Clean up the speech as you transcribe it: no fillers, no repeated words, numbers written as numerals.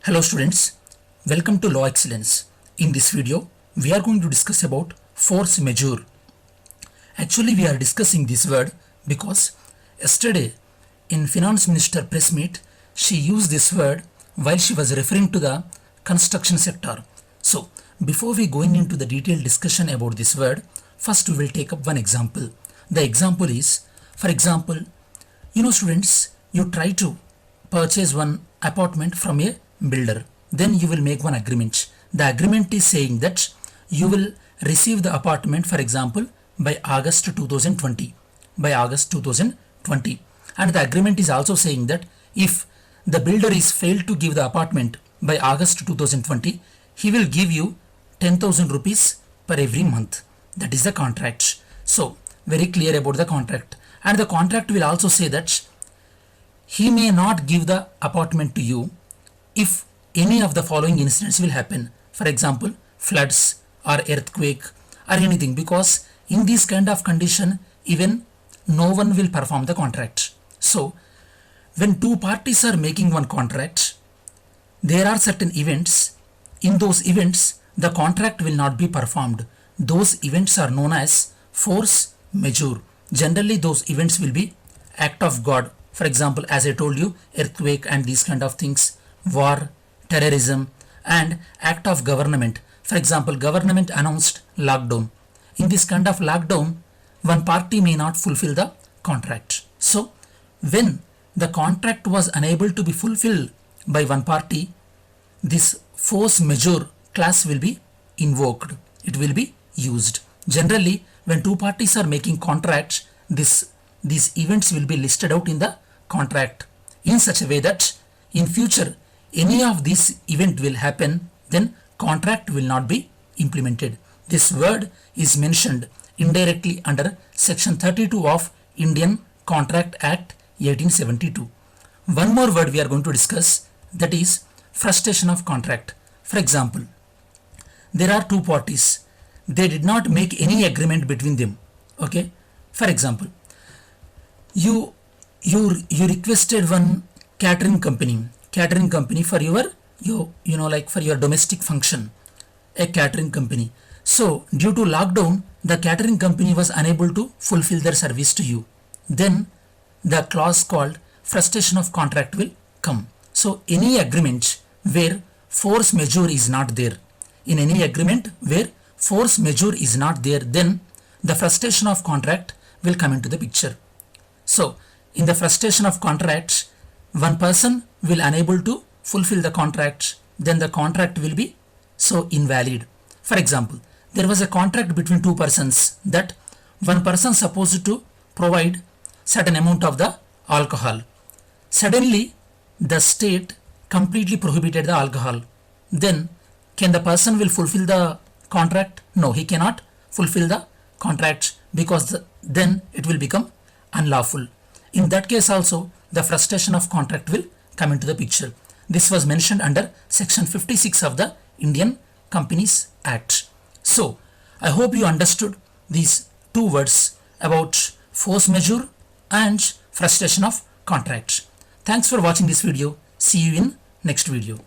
Hello students, welcome to Law Excellence. In this video, we are going to discuss about force majeure. Actually, we are discussing this word because yesterday in Finance Minister press meet, she used this word while she was referring to the construction sector. So, before we going into the detailed discussion about this word, first we will take up one example. The example is, for example, students, you try to purchase one apartment from a builder, then you will make one agreement. The agreement is saying that you will receive the apartment, for example, by August 2020, and the agreement is also saying that if the builder is failed to give the apartment by August 2020, he will give you 10,000 rupees per every month. That is the contract. So very clear about the contract, and the contract will also say that he may not give the apartment to you if any of the following incidents will happen. For example, floods or earthquake or anything, because in this kind of condition, even no one will perform the contract. So, when two parties are making one contract, there are certain events. In those events, the contract will not be performed. Those events are known as force majeure. Generally, those events will be act of God. For example, as I told you, earthquake and these kind of things, war, terrorism, and act of government. For example, government announced lockdown. In this kind of lockdown, one party may not fulfill the contract. So, when the contract was unable to be fulfilled by one party, this force majeure clause will be invoked. It will be used. Generally, when two parties are making contracts, these events will be listed out in the contract in such a way that in future any of these event will happen, then contract will not be implemented. This word is mentioned indirectly under section 32 of Indian Contract Act 1872. One more word we are going to discuss, that is frustration of contract. For example, there are two parties, they did not make any agreement between them. Okay, for example, you requested one catering company for your for your domestic function, a catering company. So due to lockdown, the catering company was unable to fulfill their service to you. Then the clause called frustration of contract will come. So any agreement where force majeure is not there, in any agreement where force majeure is not there, then the frustration of contract will come into the picture. So in the frustration of contract, one person will unable to fulfill the contract, then the contract will be so invalid. For example, there was a contract between two persons that one person supposed to provide certain amount of the alcohol. Suddenly, the state completely prohibited the alcohol. Then, can the person will fulfill the contract? No, he cannot fulfill the contract because then it will become unlawful. In that case also, the frustration of contract will come into the picture. This was mentioned under section 56 of the Indian Companies Act. So, I hope you understood these two words about force majeure and frustration of contract. Thanks for watching this video. See you in next video.